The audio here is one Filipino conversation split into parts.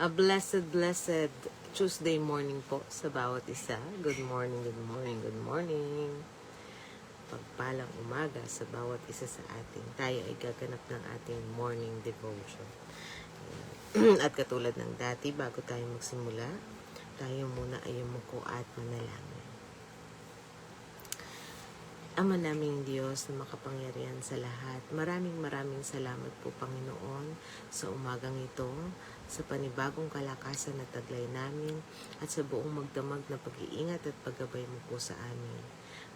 A blessed Tuesday morning po sa bawat isa. Good morning, good morning, good morning. Pagpalang umaga sa bawat isa sa ating. Tayo ay gaganap ng ating morning devotion. At katulad ng dati, bago tayo magsimula, tayo muna ay yumuko at manalangin. Ama naming Diyos na makapangyarihan sa lahat, maraming salamat po Panginoon sa umagang ito, sa panibagong kalakasan at taglay namin at sa buong magdamag na pag-iingat at paggabay mo po sa amin.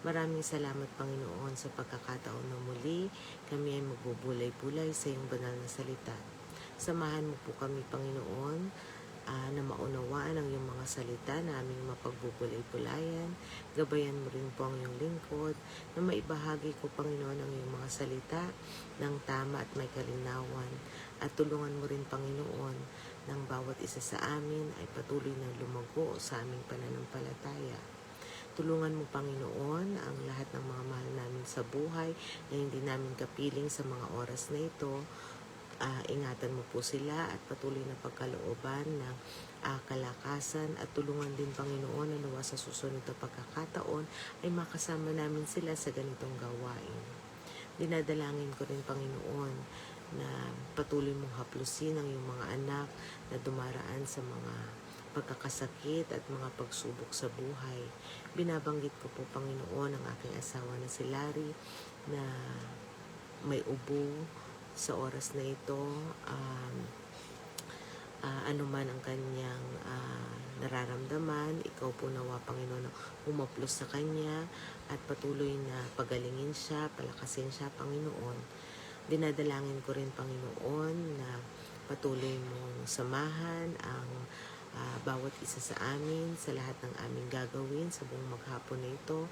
Maraming salamat Panginoon sa pagkakataon na muli kami ay magbubulay-bulay sa iyong banal na salita. Samahan mo po kami Panginoon na maunawaan ang iyong mga salita na aming mapagbubulay-bulayan. Gabayan mo rin po ang iyong lingkod na maibahagi ko, Panginoon, ang iyong mga salita ng tama at may kalinawan. At tulungan mo rin, Panginoon, ng bawat isa sa amin ay patuloy na lumago sa aming pananampalataya. Tulungan mo, Panginoon, ang lahat ng mga mahal namin sa buhay na hindi namin kapiling sa mga oras na ito. Ingatan mo po sila at patuloy na pagkalooban ng kalakasan at tulungan din Panginoon na nawa sa susunod na pagkakataon ay makasama namin sila sa ganitong gawain. Dinadalangin ko rin Panginoon na patuloy mong haplusin ang iyong mga anak na dumaraan sa mga pagkakasakit at mga pagsubok sa buhay. Binabanggit ko po Panginoon ang aking asawa na si Larry na may ubo sa oras na ito, anuman ang kanyang nararamdaman, ikaw po nawa Panginoon na humaplos sa kanya at patuloy na pagalingin siya, palakasin siya Panginoon. Dinadalangin ko rin Panginoon na patuloy mong samahan ang bawat isa sa amin sa lahat ng aming gagawin sa buong maghapon na ito.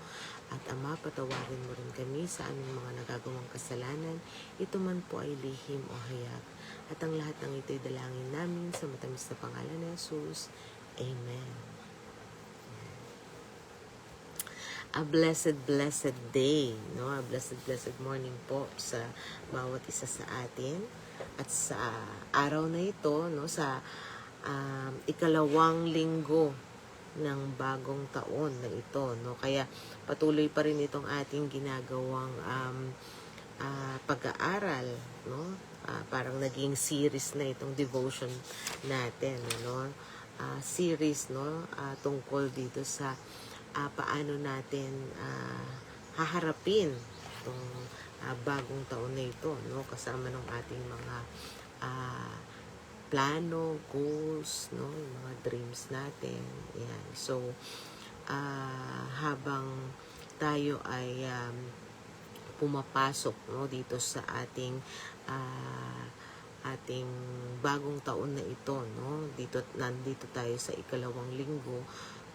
At Ama, patawarin mo rin kami sa aming mga nagagawang kasalanan. Ito man po ay lihim o hayag. At ang lahat ng ito'y dalangin namin sa matamis na pangalan ni Jesus. Amen. A blessed day, no? A blessed morning po sa bawat isa sa atin. At sa araw na ito, no, sa ikalawang linggo ng bagong taon na ito, no? Kaya patuloy pa rin itong ating ginagawang pag-aaral, no? Parang naging series na itong devotion natin, no? Series, no? Tungkol dito sa paano natin haharapin itong bagong taon na ito, no? Kasama ng ating mga plano, goals, no, yung mga dreams natin. Yan. So, habang tayo ay pumapasok, no, dito sa ating bagong taon na ito, no, nandito tayo sa ikalawang linggo,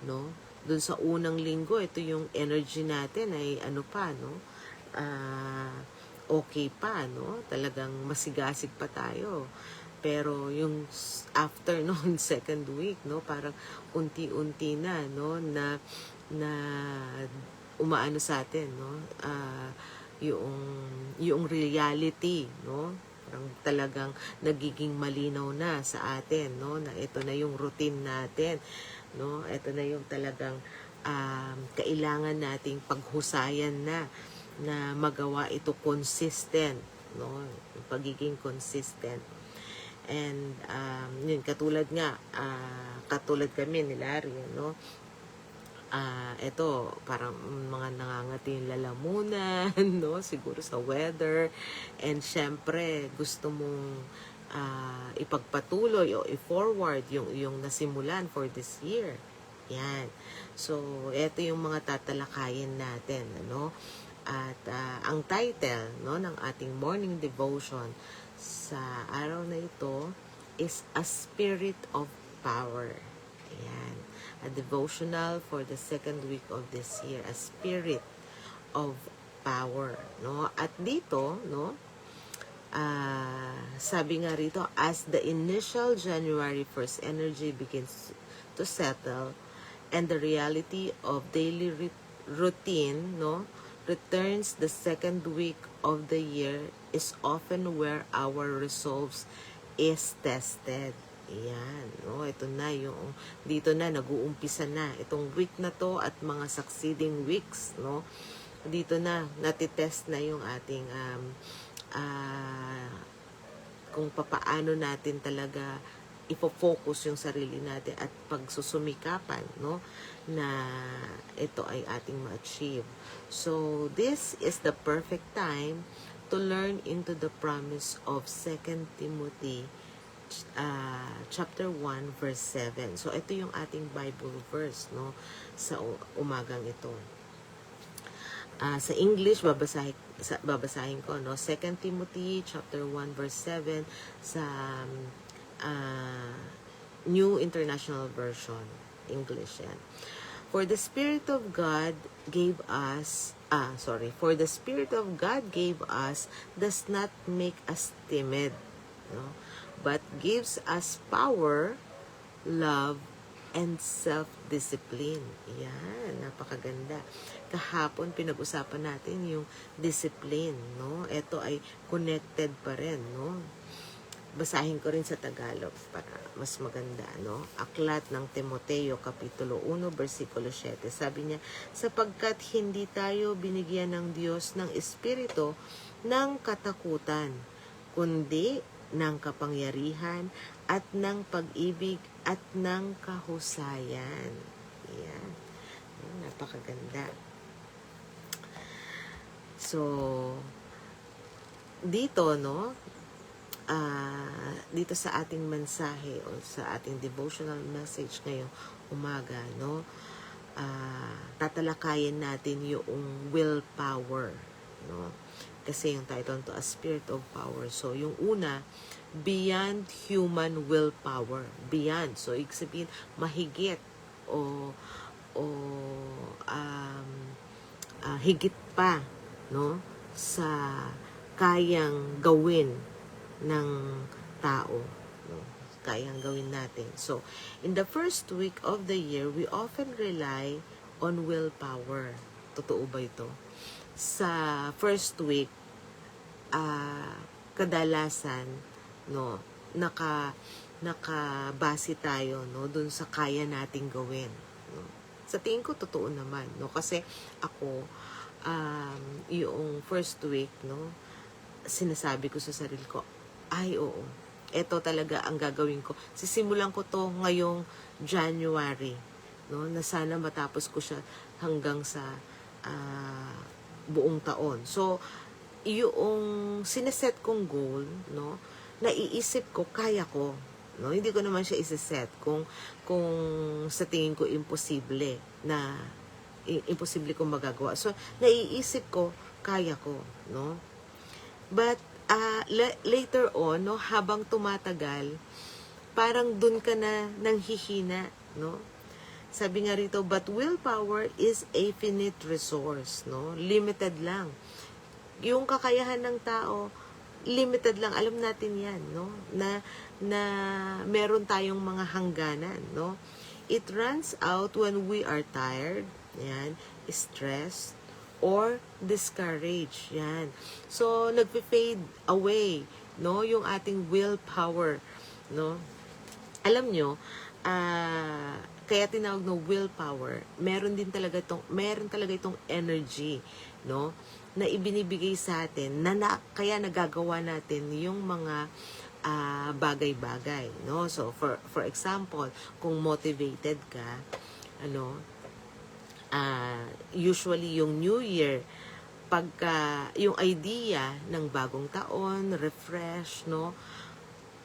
no. Doon sa unang linggo, ito yung energy natin ay ano pa, no, okay pa, no, talagang masigasig pa tayo. Pero yung after noon second week, no, parang unti-unti na, no, na umaano sa atin, no, yung reality, no, parang talagang nagiging malinaw na sa atin, no, na ito na yung routine natin, no, ito na yung talagang kailangan nating paghusayan na magawa ito consistent, no, yung pagiging consistent. And yun, katulad kami ni Larry, no? Ito, parang mga nangangati yung lalamunan, no? Siguro sa weather. And syempre, gusto mong ipagpatuloy o i-forward yung nasimulan for this year. Yan. So, ito yung mga tatalakayin natin, ano? At ang title, no, ng ating morning devotion sa araw na ito is A Spirit of Power. Ayan. A devotional for the second week of this year. A Spirit of Power. No? At dito, no, sabi nga rito, as the initial January 1st energy begins to settle and the reality of daily routine, no, returns, the second week of the year is often where our resolves is tested. Ayan, no? Ito na yung, dito na, nag-uumpisa na. Itong week na to at mga succeeding weeks, no? Dito na, natitest na yung ating, kung papaano natin talaga ipo-focus yung sarili natin at pagsusumikapan, no? Na ito ay ating ma-achieve. So, this is the perfect time to learn into the promise of 2 Timothy chapter 1 verse 7. So ito yung ating Bible verse, no, sa umagang ito. Sa English babasahin ko, no, 2 Timothy chapter 1 verse 7 sa New International Version, English yan. For the Spirit of God gave us for the Spirit of God gave us does not make us timid, no? But gives us power, love, and self-discipline. Yan, napakaganda. Kahapon, pinag-usapan natin yung discipline, no? Ito ay connected pa rin, no? Basahin ko rin sa Tagalog para mas maganda, no? Aklat ng Timoteo, Kapitulo 1, versikulo 7. Sabi niya, sapagkat hindi tayo binigyan ng Diyos ng espiritu ng katakutan, kundi ng kapangyarihan at ng pag-ibig at ng kahusayan. Yan. Napakaganda. So, dito, no, dito sa ating mensahe o sa ating devotional message ngayong umaga, no, tatalakayin natin yung willpower, no? Kasi yung title to, A Spirit of Power. So, yung una, beyond human willpower. Beyond. So, ibig sabihin, mahigit o higit pa, no, sa kayang gawin ng tao, no? Kayang gawin natin. So, in the first week of the year, we often rely on willpower. Totoo ba ito? Sa first week, kadalasan, no, nakabase tayo, no, dun sa kaya nating gawin, no. Sa tingin ko totoo naman, no, kasi ako yung first week, no, sinasabi ko sa sarili ko, ay oo, eto talaga ang gagawin ko. Sisimulan ko to ngayong January, no, na sana matapos ko siya hanggang sa buong taon. So, yung sineset kong goal, no, naiisip ko, kaya ko, no, hindi ko naman siya isiset kung sa tingin ko imposible kong magagawa. So, naiisip ko, kaya ko, no. But, later on, no, habang tumatagal, parang dun ka na nanghihina, no. Sabi nga rito, but willpower is a finite resource, no? Limited lang. Yung kakayahan ng tao, limited lang. Alam natin yan, no? Na meron tayong mga hangganan, no? It runs out when we are tired, yan, stressed, or discouraged, yan. So, nagpe-fade away, no? Yung ating willpower, no? Alam nyo, kaya tinawag no willpower, meron talaga itong energy, no, na ibinibigay sa atin na kaya nagagawa natin yung mga bagay-bagay, no. So for example, kung motivated ka, ano, usually yung New Year, pagka yung idea ng bagong taon, refresh, no,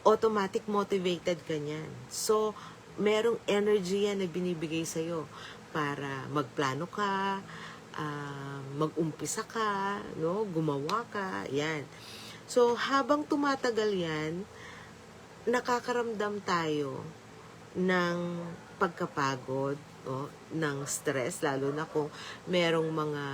automatic motivated ka niyan. So, merong energy yan na binibigay sa'yo para magplano ka, mag-umpisa ka, no? Gumawa ka, yan. So, habang tumatagal yan, nakakaramdam tayo ng pagkapagod, no? Ng stress, lalo na kung merong mga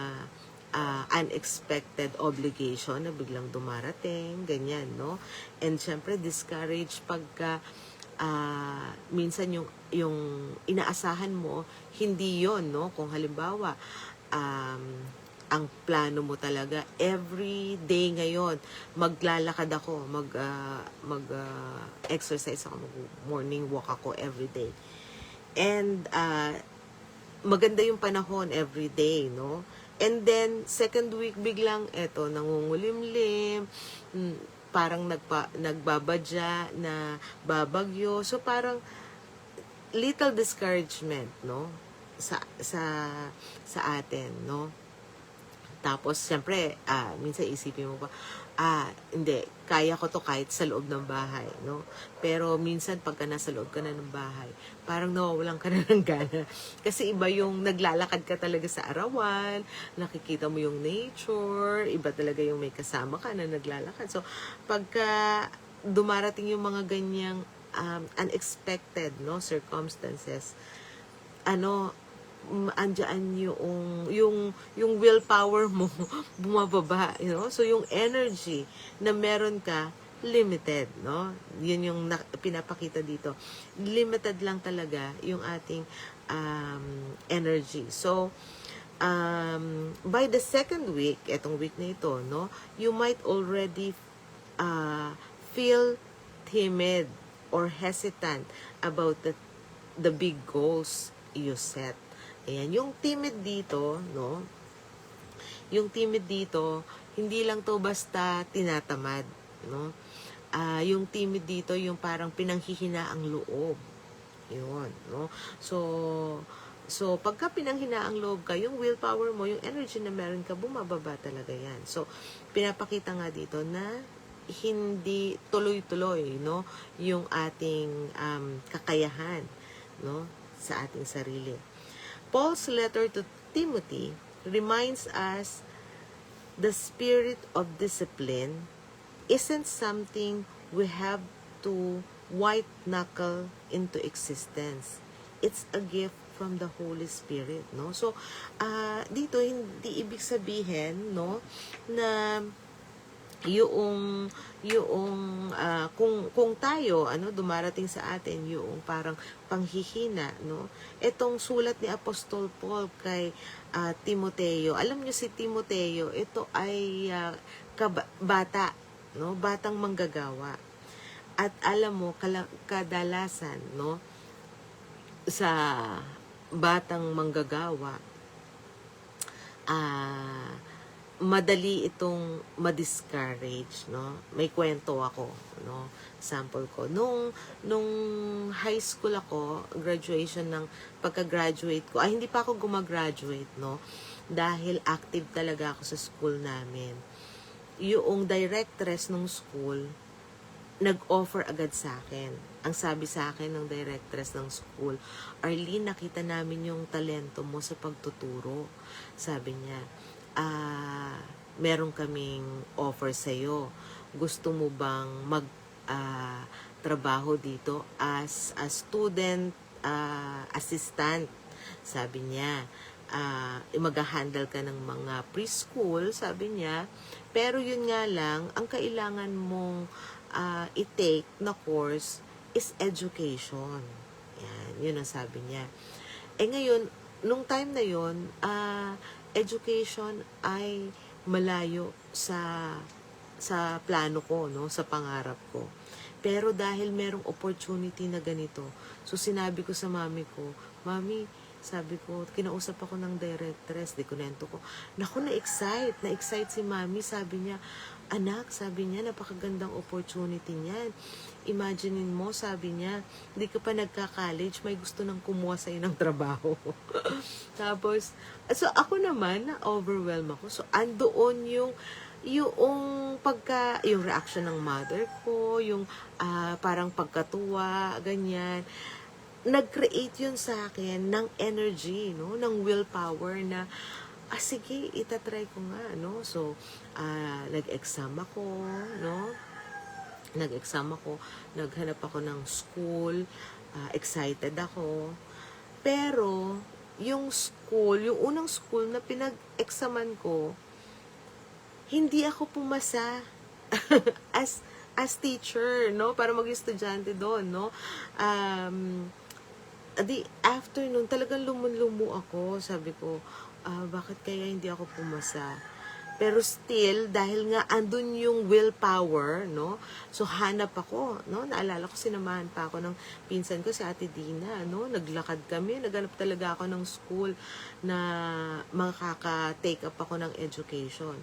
unexpected obligation na biglang dumarating, ganyan, no? And syempre, discouraged pagka minsan yung inaasahan mo, hindi yon, no? Kung halimbawa, ang plano mo talaga every day ngayon maglalakad ako, exercise ako, morning walk ako every day. And maganda yung panahon every day, no? And then second week biglang eto nangungulimlim, parang nagbabadya na babagyo. So parang little discouragement, no? Sa atin, no? Tapos, siyempre, minsan isipin mo pa, hindi, kaya ko to kahit sa loob ng bahay, no? Pero minsan, pagka nasa loob ka na ng bahay, parang nawawalan ka na ng gana. Kasi iba yung naglalakad ka talaga sa arawan, nakikita mo yung nature, iba talaga yung may kasama ka na naglalakad. So, pagka dumarating yung mga ganyang unexpected, no, circumstances, andyan yung willpower mo bumababa, you know? So yung energy na meron ka limited, no? Yun yung pinapakita dito. Limited lang talaga yung ating energy. So by the second week, etong week na ito, no, you might already feel timid or hesitant about the big goals you set. Ayan, yung timid dito, no? Yung timid dito, hindi lang to basta tinatamad, no? Yung timid dito, yung parang pinanghihina ang loob. Yun, no? So pagka pinanghina ang loob ka, yung willpower mo, yung energy na meron ka, bumababa talaga yan. So, pinapakita nga dito na hindi tuloy-tuloy, no? Yung ating kakayahan, no? Sa ating sarili. Paul's letter to Timothy reminds us the spirit of discipline isn't something we have to white-knuckle into existence. It's a gift from the Holy Spirit, no? So, dito, hindi ibig sabihin, no, na kung tayo dumarating sa atin yung parang panghihina, no, etong sulat ni Apostol Paul kay Timoteo. Alam niyo si Timoteo, ito ay bata, no, batang manggagawa. At alam mo kadalasan, no, sa batang manggagawa madali itong ma-discourage, no? May kwento ako, no? Sample ko. Nung high school ako, pagka-graduate ko, hindi pa ako gumagraduate, no? Dahil active talaga ako sa school namin. Yung directress ng school, nag-offer agad sa akin. Ang sabi sa akin ng directress ng school, Arlene, nakita namin yung talento mo sa pagtuturo. Sabi niya, meron kaming offer sa'yo. Gusto mo bang trabaho dito as a student assistant? Sabi niya, mag-handle ka ng mga preschool, sabi niya. Pero yun nga lang, ang kailangan mong i-take na course is education. Yan, yun ang sabi niya. Ngayon, nung time na yun, education ay malayo sa plano ko, no, sa pangarap ko. Pero dahil merong opportunity na ganito, so sinabi ko sa mami ko, Mami, sabi ko, kinausap ako ng directress, kunento ko, naku, na-excite si mami, sabi niya, anak, sabi niya, napakagandang opportunity niyan. Imaginein mo, sabi niya, hindi ka pa nagka-college, may gusto nang kumuha sa'yo ng trabaho. Tapos, so ako naman, na-overwhelm ako. So, andoon yung reaction ng mother ko, yung parang pagkatuwa, ganyan. Nag-create yun sa akin ng energy, no? Ng willpower na, sige, itatry ko nga, no? So, nag-exam ako, no? Naghanap ako ng school, excited ako. Pero, yung unang school na pinag-examan ko, hindi ako pumasa as teacher, no? Para maging estudyante doon, no? After nun, talagang lumo ako. Sabi ko, bakit kaya hindi ako pumasa? Pero still, dahil nga andun yung willpower, no? So, hanap ako, no? Naalala ko, sinamahan pa ako ng pinsan ko, si Ate Dina, no? Naglakad kami, naghanap talaga ako ng school na makaka-take up ako ng education.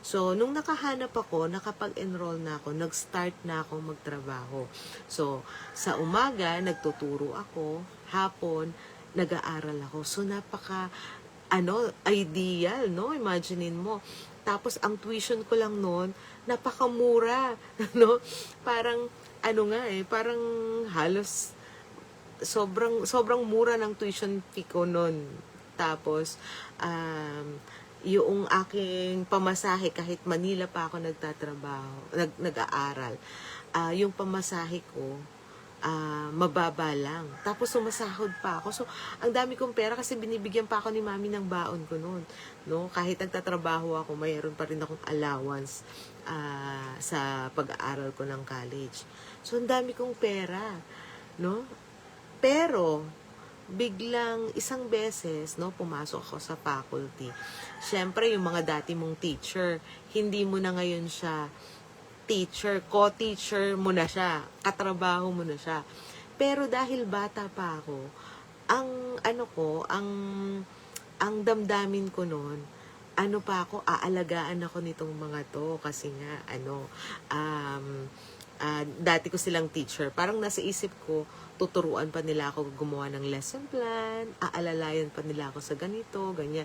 So, nung nakahanap ako, nakapag-enroll na ako, nag-start na ako magtrabaho. So, sa umaga, nagtuturo ako, hapon, nag-aaral ako. So, ideal, no? Imaginein mo. Tapos, ang tuition ko lang noon, napakamura, no? Parang, parang halos, sobrang mura ng tuition fee ko noon. Tapos, yung aking pamasahe, kahit Manila pa ako nagtatrabaho, nag-aaral, yung pamasahe ko, mababa lang. Tapos sumasahod pa ako. So, ang dami kong pera kasi binibigyan pa ako ni mami ng baon ko noon. No? Kahit nagtatrabaho ako, mayroon pa rin akong allowance sa pag-aaral ko ng college. So, ang dami kong pera. No? Pero, biglang isang beses, no, pumasok ako sa faculty. Siyempre, yung mga dati mong teacher, hindi mo na ngayon siya teacher, co-teacher mo na siya, katrabaho mo na siya. Pero dahil bata pa ako, ang damdamin ko noon, aalagaan ako nitong mga to kasi nga, dati ko silang teacher. Parang nasa isip ko, tuturuan pa nila ako gumawa ng lesson plan, aalalayan pa nila ako sa ganito, ganyan.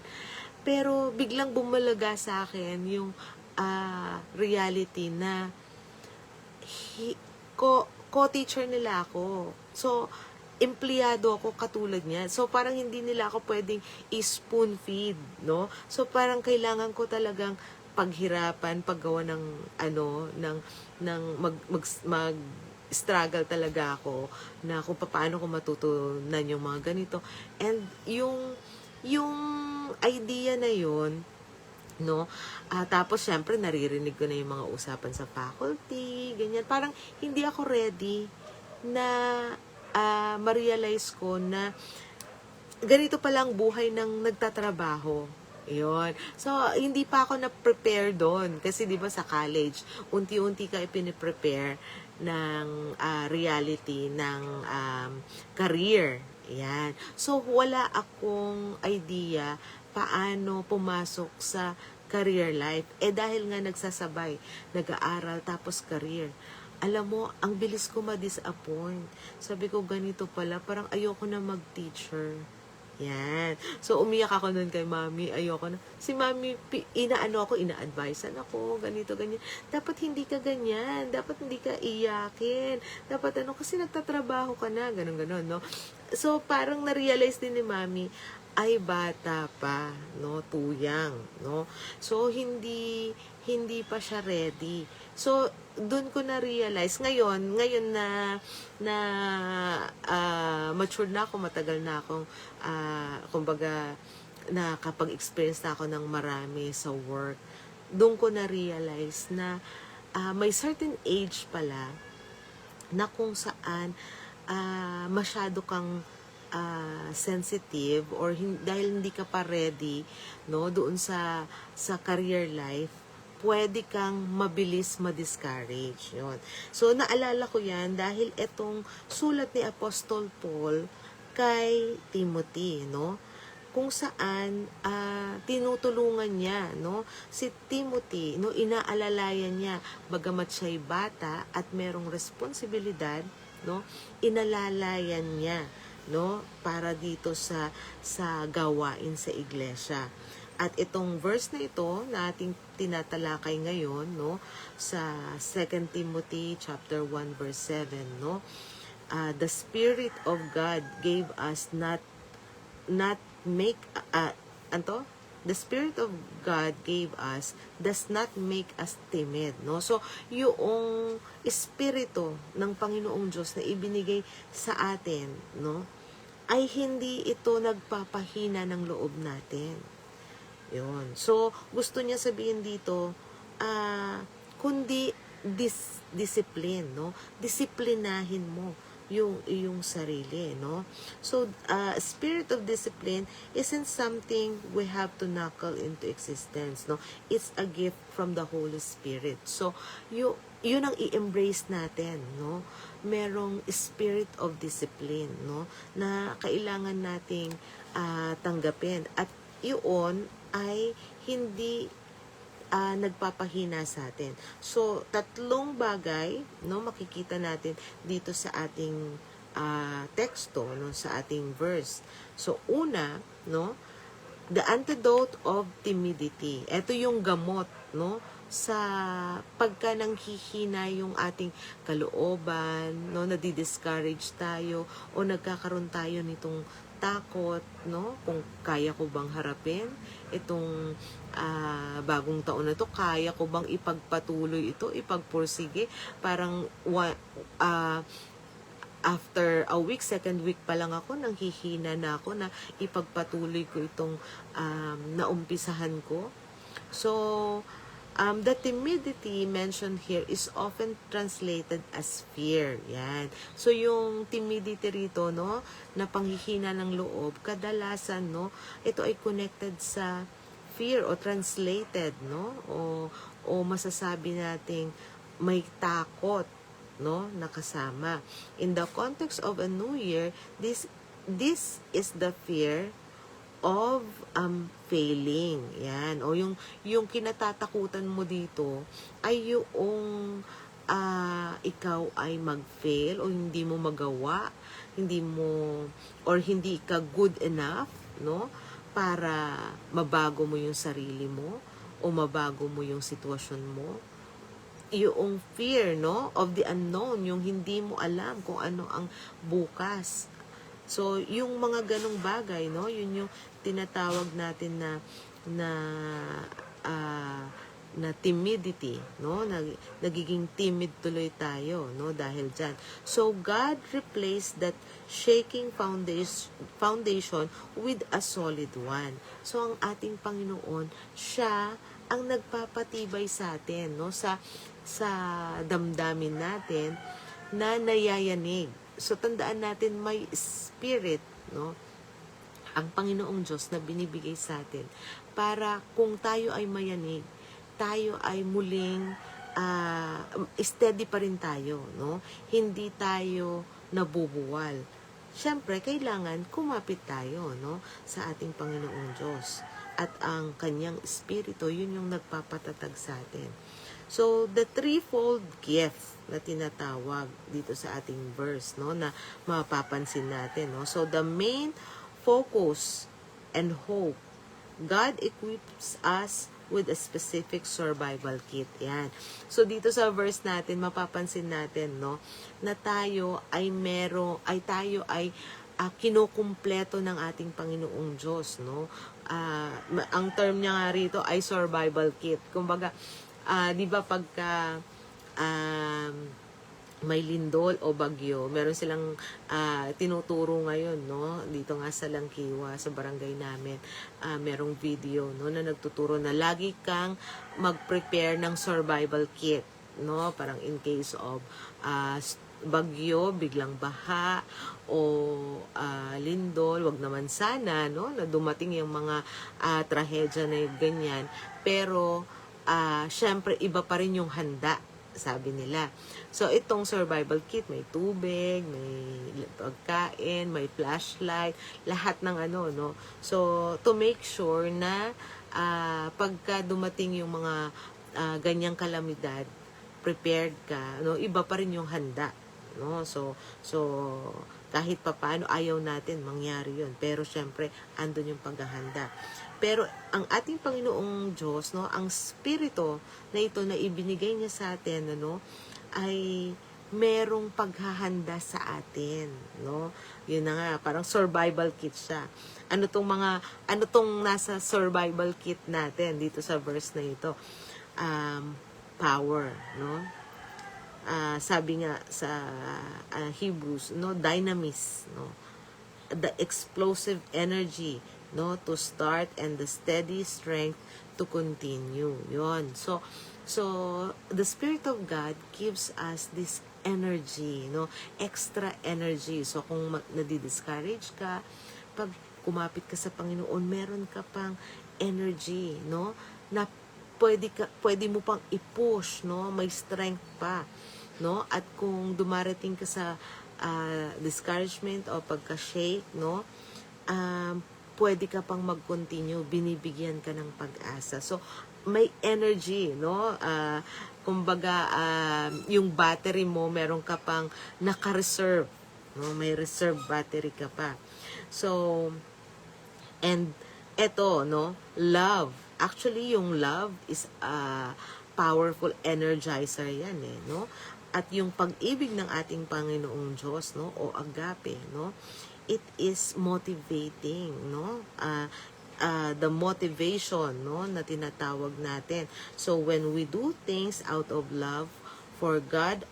Pero biglang bumalaga sa akin yung reality na co-teacher nila ako. So, empleyado ako katulad niya. So, parang hindi nila ako pwedeng i-spoon feed, no? So, parang kailangan ko talagang paghirapan, paggawa ng struggle talaga ako na kung paano ko matutunan yung mga ganito. And yung idea na yun, no? Tapos, syempre, naririnig ko na yung mga usapan sa faculty, ganyan. Parang, hindi ako ready na ma-realize ko na ganito palang buhay ng nagtatrabaho. Yun. So, hindi pa ako na-prepare doon. Kasi, di ba, sa college, unti-unti ka ipiniprepare ng reality ng career. Yan. So, wala akong idea paano pumasok sa career life. Dahil nga nagsasabay, nag-aaral tapos career. Alam mo, ang bilis ko ma-disappoint. Sabi ko, ganito pala, parang ayoko na mag-teacher. Yan. So, umiyak ako nun kay mami. Ayoko na. Si mami, ina-advisean ako, ganito, ganyan. Dapat hindi ka ganyan. Dapat hindi ka iyakin. Dapat kasi nagtatrabaho ka na. Ganon, no? So, parang na-realize din ni mami, ay bata pa, no? Tuyang, no? So, hindi pa siya ready. So, doon ko na-realize, ngayon na mature na ako, matagal na akong, kumbaga, nakapag-experience na ako ng marami sa work, doon ko na-realize na may certain age pala na kung saan masyado kang sensitive or dahil hindi ka pa ready, no, doon sa career life, pwede kang mabilis ma-discourage. Yun. So, naalala ko yan dahil itong sulat ni Apostol Paul kay Timothy, no? Kung saan tinutulungan niya, no? Si Timothy, no, inaalalayan niya, bagamat siya'y bata at merong responsibilidad, no? Inalalayan niya, no, para dito sa gawain sa iglesia. At itong verse na ito na ating tinatalakay ngayon, no, sa 2 Timothy chapter 1 verse 7, no, the Spirit of God gave us the Spirit of God gave us does not make us timid, no? So, yung espiritu ng Panginoong Diyos na ibinigay sa atin, no, ay hindi ito nagpapahina ng loob natin. Yun. So, gusto niya sabihin dito, kundi discipline, no? Disiplinahin mo yung iyong sarili, no? So, spirit of discipline isn't something we have to knuckle into existence, no? It's a gift from the Holy Spirit. So, yun ang i-embrace natin, no? Merong spirit of discipline, no? Na kailangan nating tanggapin. At yun ay hindi nagpapahina sa atin. So, tatlong bagay, no, makikita natin dito sa ating teksto, no, sa ating verse. So, una, no, the antidote of timidity. Ito yung gamot, no, sa pagka nanghihina yung ating kalooban, no, nadi-discourage tayo o nagkakaroon tayo nitong takot, no, kung kaya ko bang harapin itong bagong taon na to, kaya ko bang ipagpatuloy ito, ipagpursige, parang after a week, second week pa lang ako, nanghihina na ako na ipagpatuloy ko itong naumpisahan ko. So, the timidity mentioned here is often translated as fear. Yan. So, yung timidity rito, no, na panghihina ng loob, kadalasan, no, ito ay connected sa fear o translated, no, o masasabi nating may takot, no, nakasama. In the context of a new year, this is the fear of failing. Yan. O yung kinatatakutan mo dito ay yung ikaw ay mag-fail o hindi mo magawa, hindi mo or hindi ka good enough, no, para mabago mo yung sarili mo o mabago mo yung sitwasyon mo. Yung fear, no, of the unknown, yung hindi mo alam kung ano ang bukas. So, yung mga ganong bagay, no, yun yung tinatawag natin na timidity, no, nagiging timid tuloy tayo, no, dahil dyan. So, God replaced that shaking foundation with a solid one. So, ang ating Panginoon, siya ang nagpapatibay sa atin, no, sa damdamin natin na nayayanig. So, tandaan natin may spirit, no, ang Panginoong Diyos na binibigay sa atin para kung tayo ay mayanig, tayo ay muling steady pa rin tayo, no? Hindi tayo nabubuwal. Siyempre, kailangan kumapit tayo, no, sa ating Panginoong Diyos. At ang kanyang espiritu, yun yung nagpapatatag sa atin. So, the threefold gift na tinatawag dito sa ating verse, no, na mapapansin natin, no. So, the main focus and hope, God equips us with a specific survival kit. Yan. So, dito sa verse natin, mapapansin natin, no, na tayo ay kinukumpleto ng ating Panginoong Diyos, no. Ang term niya nga rito ay survival kit. Kumbaga, di ba pagka may lindol o bagyo, meron silang tinuturo ngayon, no, dito nga sa Langkiwa, sa barangay namin, merong video, no, na nagtuturo na lagi kang mag-prepare ng survival kit, no, parang in case of bagyo, biglang baha o lindol, wag naman sana, no, na dumating yung mga trahedya na ganyan, pero syempre iba pa rin yung handa, sabi nila. So, itong survival kit, may tubig, may pagkain, may flashlight, lahat ng ano, no. So, to make sure na pagka dumating yung mga ganyang kalamidad, prepared ka, no, iba pa rin yung handa, no. So kahit papaano ayaw natin mangyari yun, pero syempre andun yung paghahanda. Pero ang ating Panginoong Diyos, no, ang spirito na ito na ibinigay niya sa atin, ano, ay merong paghahanda sa atin, no. Yun na nga, parang survival kit siya. Ano tong nasa survival kit natin dito sa verse na ito? Power, no. Sabi nga sa Hebrews, no, dynamis, no, the explosive energy, no, to start, and the steady strength to continue. Yon. So the Spirit of God gives us this energy, no? Extra energy. So, kung nadi-discourage ka, pag kumapit ka sa Panginoon, meron ka pang energy, no? Na pwede mo pang i-push, no? May strength pa, no? At kung dumarating ka sa discouragement o pagka-shake, no? Pwede ka pang mag-continue, binibigyan ka ng pag-asa. So, may energy, no? Kumbaga, yung battery mo, meron ka pang naka-reserve, no? May reserve battery ka pa. So, and eto, no? Love. Actually, yung love is a powerful energizer yan, no? At yung pag-ibig ng ating Panginoong Diyos, no? O agape, no? It is motivating, no? The motivation, no, na tinatawag natin. So when we do things out of love for God,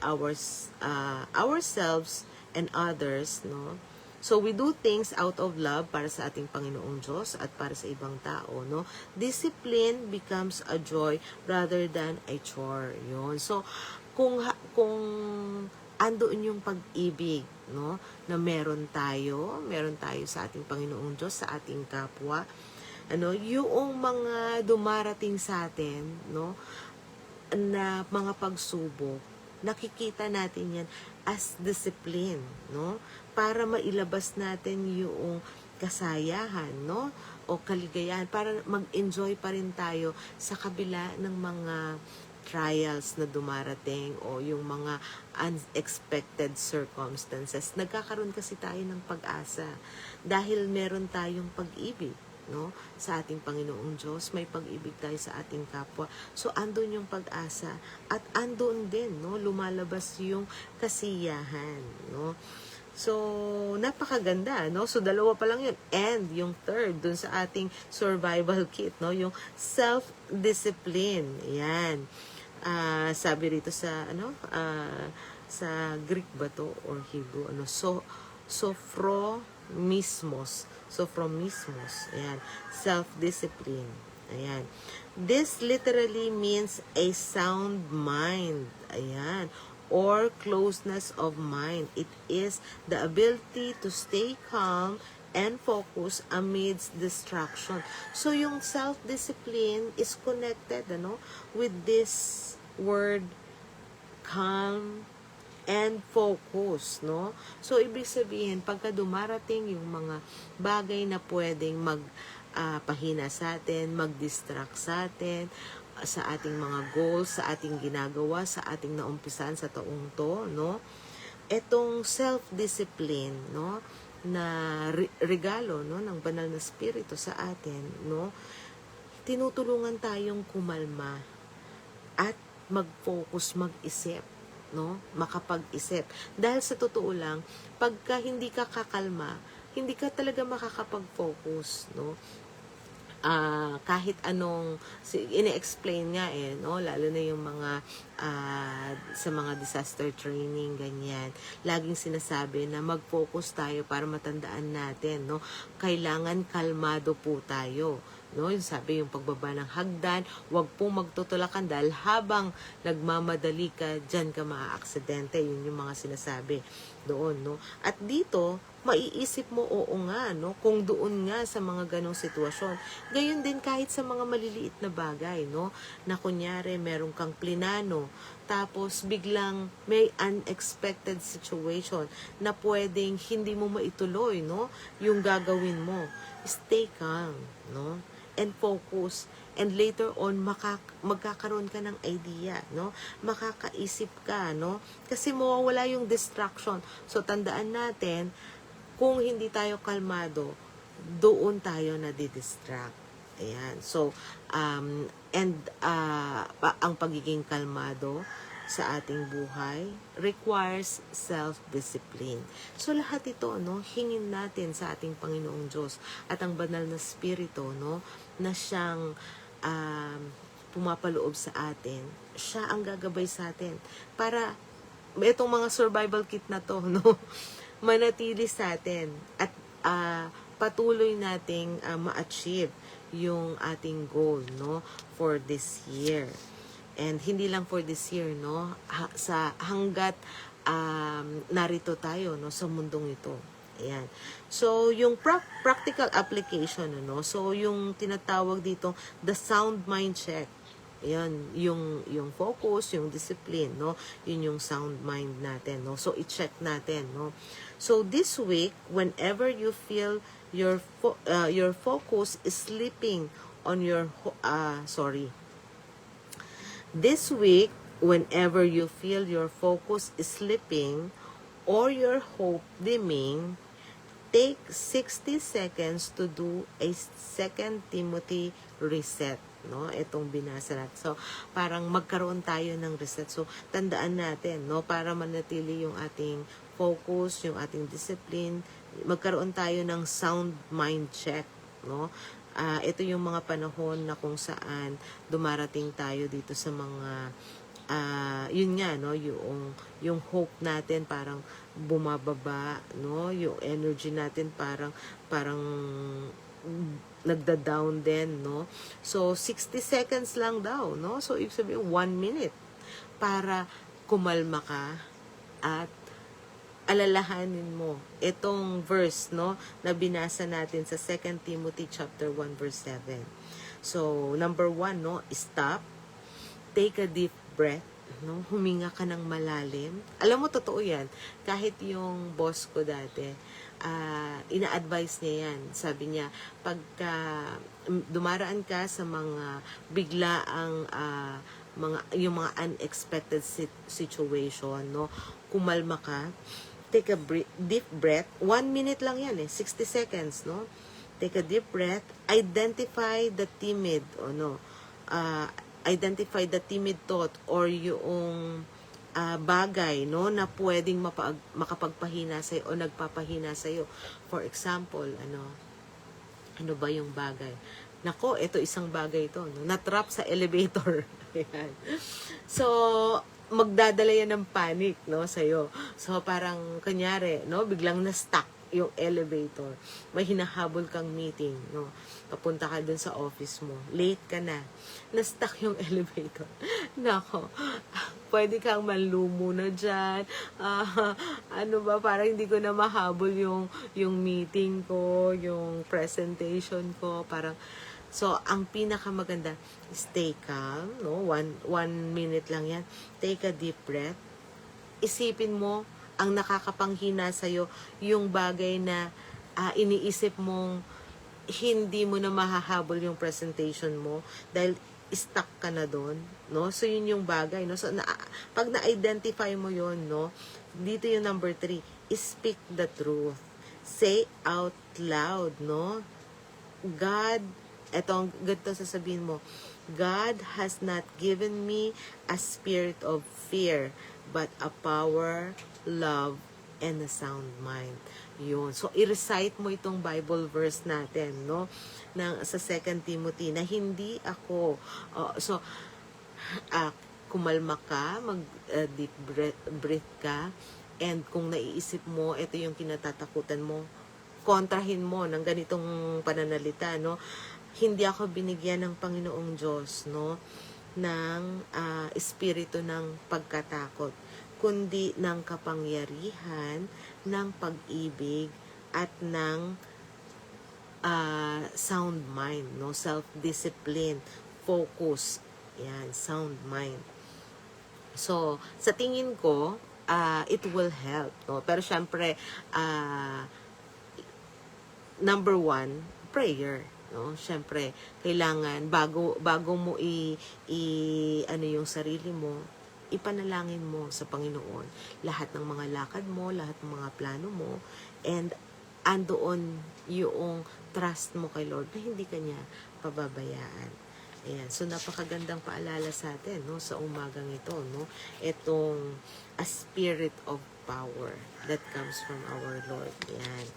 ourselves and others, no? So we do things out of love para sa ating Panginoong Diyos at para sa ibang tao, no? Discipline becomes a joy rather than a chore. Yun. So kung andoon yung pag-ibig, no, na meron tayo sa ating Panginoong Diyos, sa ating kapwa, yung mga dumarating sa atin, no, na mga pagsubok, nakikita natin yan as discipline, no, para mailabas natin yung kasayahan, no, o kaligayahan, para mag-enjoy pa rin tayo sa kabila ng mga trials na dumarating o yung mga unexpected circumstances. Nagkakaroon kasi tayo ng pag-asa dahil meron tayong pag-ibig, no, sa ating Panginoong Diyos. May pag-ibig tayo sa ating kapwa. So andun yung pag-asa at andun din, no, lumalabas yung kasiyahan, no. So, napakaganda, no? So, dalawa pa lang yun. And yung third, dun sa ating survival kit, no? Yung self-discipline. Yan. Sabi rito sa, sa Greek ba to? Or Hebrew? Sophromismos. Sophromismos. Ayan. Self-discipline. Ayan. This literally means a sound mind. Ayan. Or closeness of mind. It is the ability to stay calm and focus amidst distraction. So, yung self-discipline is connected, with this word calm and focus, no? So, ibig sabihin, pagka dumarating yung mga bagay na pwedeng pahina sa atin, mag-distract sa atin, sa ating mga goals, sa ating ginagawa, sa ating naumpisan sa taong to, no? Etong self-discipline, no, na regalo, no, ng banal na spirito sa atin, no, tinutulungan tayong kumalma at mag-focus, mag-isip, no, makapag-isip. Dahil sa totoo lang, pagka hindi ka kakalma, hindi ka talaga makakapag-focus, no. Kahit anong ini-explain nga no, lalo na yung mga sa mga disaster training, ganyan, laging sinasabi na mag-focus tayo para matandaan natin, no, kailangan kalmado po tayo, no, yung sabi yung pagbaba ng hagdan, wag pong magtutulakan dahil habang nagmamadali ka, dyan ka maaaksidente, yun yung mga sinasabi doon, no. At dito maiisip mo, oo nga, no, kung doon nga sa mga ganong sitwasyon. Gayon din kahit sa mga maliliit na bagay, no, na kunyari meron kang plinano, tapos biglang may unexpected situation na pwedeng hindi mo maituloy, no, yung gagawin mo. Stay calm, no, and focus. And later on, magkakaroon ka ng idea, no? Makakaisip ka, no? Kasi mawawala yung distraction. So, tandaan natin, kung hindi tayo kalmado, doon tayo nadidistract. Ayan. So, ang pagiging kalmado sa ating buhay requires self-discipline. So, lahat ito, no, hingin natin sa ating Panginoong Diyos at ang banal na spirito, no, na siyang pumapaloob sa atin. Siya ang gagabay sa atin para itong mga survival kit na to, no, manatili sa atin at patuloy nating ma-achieve yung ating goal, no, for this year. And hindi lang for this year, no, sa hanggat narito tayo, no, sa mundong ito. Ayan. So, yung practical application, no, so yung tinatawag dito, the sound mind check. Ayan, yung focus, yung discipline, no, yun yung sound mind natin, no. So, i-check natin, no. So, this week, whenever you feel your focus is slipping on your this week, whenever you feel your focus is slipping or your hope dimming, take 60 seconds to do a 2 Timothy reset. No, itong binasa natin. So, parang magkaroon tayo ng reset. So, tandaan natin, no, para manatili yung ating focus, yung ating discipline, magkaroon tayo ng sound mind check, no. Ito yung mga panahon na kung saan dumarating tayo dito sa mga yun nga, no, yung hope natin parang bumababa, no, yung energy natin parang nagda-down din, no. So 60 seconds lang daw, no. So ibig sabihin 1 minute para kumalma ka at alalahanin mo itong verse, no, na binasa natin sa 2 Timothy chapter 1 verse 7. So number 1, no, stop, take a deep breath, no, huminga ka ng malalim. Alam mo, totoo yan. Kahit yung boss ko dati, ina-advise niya yan. Sabi niya, pagka dumaraan ka sa mga biglaang yung mga unexpected situation, no, kumalma ka, take a deep breath. 1 minute lang yan 60 seconds, no? Take a deep breath. Identify the timid, identify the timid thought or yung bagay, no, na pwedeng makapagpahina sa'yo o nagpapahina sa'yo. For example, ano ba yung bagay? Nako, ito isang bagay ito, no? Na-trap sa elevator. Ayan. So, magdadala yan ng panic, no, sa'yo. So, parang, kanyari, no, biglang na-stuck yung elevator. May hinahabol kang meeting, no. Papunta ka dun sa office mo. Late ka na. Na-stuck yung elevator. Nako, pwede kang manlumo na dyan. Parang hindi ko na mahabol yung meeting ko, yung presentation ko. Parang, so, ang pinakamaganda, stay calm, no? One minute lang yan. Take a deep breath. Isipin mo, ang nakakapanghina sa'yo, yung bagay na iniisip mong hindi mo na mahahabol yung presentation mo dahil stuck ka na doon, no? So, yun yung bagay, no? So, pag na-identify mo yun, no? Dito yung number 3, speak the truth. Say out loud, no? Ganito sasabihin mo, God has not given me a spirit of fear, but a power, love, and a sound mind. Yun. So, i-recite mo itong Bible verse natin, no? Sa 2 Timothy, na hindi ako, kumalma ka, deep breath ka, and kung naiisip mo, ito yung kinatatakutan mo, kontrahin mo ng ganitong pananalita, no? Hindi ako binigyan ng Panginoong Diyos, no, ng espiritu ng pagkatakot, kundi ng kapangyarihan, ng pag-ibig, at ng sound mind, no, self-discipline, focus, yan, sound mind. So, sa tingin ko, it will help, no? Pero syempre, number 1, prayer, no? Syempre, kailangan bago mo yung sarili mo, ipanalangin mo sa Panginoon lahat ng mga lakad mo, lahat ng mga plano mo, and andoon yung trust mo kay Lord na hindi kanya pababayaan. Ayan. So, napakagandang paalala sa atin, no, sa umagang ito, no? Itong a spirit of power that comes from our Lord. Ayan.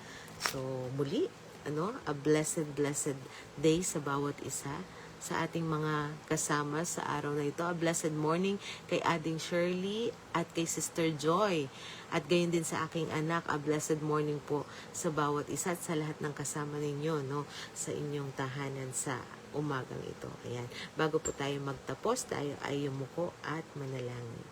So, muli, a blessed day sa bawat isa, sa ating mga kasama sa araw na ito. A blessed morning kay Ading Shirley at kay Sister Joy. At gayon din sa aking anak, a blessed morning po sa bawat isa at sa lahat ng kasama ninyo, no, sa inyong tahanan sa umagang ito. Ayan. Bago po tayo magtapos, tayo ay yumuko at manalangin.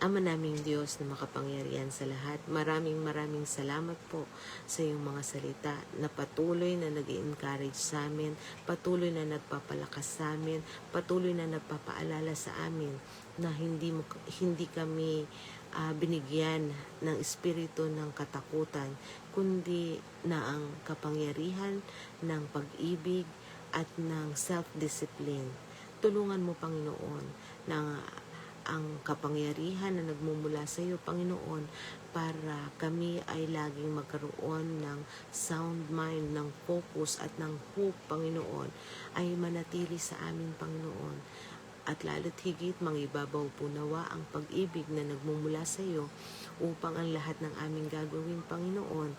Ama naming Diyos na makapangyarihan sa lahat, maraming salamat po sa iyong mga salita na patuloy na nag-encourage sa amin, patuloy na nagpapalakas sa amin, patuloy na nagpapaalala sa amin na hindi kami binigyan ng espiritu ng katakutan, kundi na ang kapangyarihan ng pag-ibig at ng self-discipline. Tulungan mo, Panginoon, na ang kapangyarihan na nagmumula sa iyo, Panginoon, para kami ay laging magkaroon ng sound mind, ng focus at ng hope, Panginoon, ay manatili sa amin, Panginoon. At lalo't higit, mangibabaw po nawa ang pag-ibig na nagmumula sa iyo upang ang lahat ng aming gagawin, Panginoon,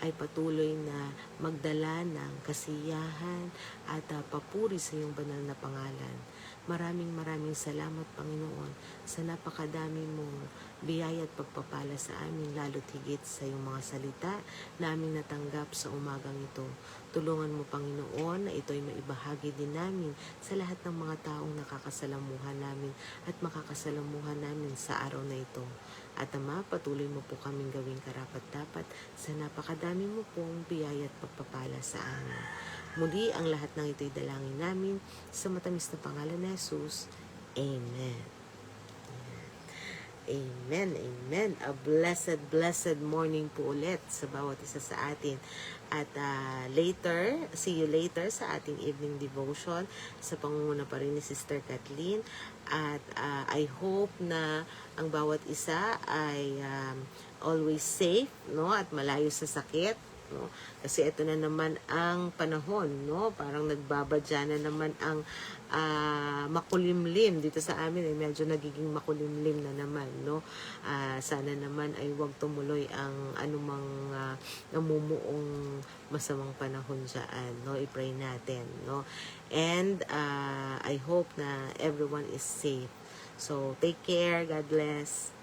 ay patuloy na magdala ng kasiyahan at papuri sa iyong banal na pangalan. Maraming salamat, Panginoon, sa napakadami mong biyaya at pagpapala sa amin, lalo't higit sa iyong mga salita na aming natanggap sa umagang ito. Tulungan mo, Panginoon, na ito'y maibahagi din namin sa lahat ng mga taong nakakasalamuhan namin at makakasalamuhan namin sa araw na ito. At Ama, patuloy mo po kaming gawing karapat-dapat sa napakadami mo pong biyaya at pagpapala sa amin. Muli, ang lahat ng ito'y dalangin namin sa matamis na pangalan ni Jesus. Amen. Amen, amen. A blessed morning po ulit sa bawat isa sa atin. At see you later sa ating evening devotion sa pangunguna pa rin ni Sister Kathleen. At I hope na ang bawat isa ay always safe, no, at malayo sa sakit, no? Kasi ito na naman ang panahon, no? Parang nagbabadya na naman ang makulimlim dito sa amin, ay medyo nagiging makulimlim na naman, no? Sana naman ay wag tumuloy ang anumang namumuong masamang panahon diyan, no? I-pray natin, no? And I hope na everyone is safe. So take care, God bless.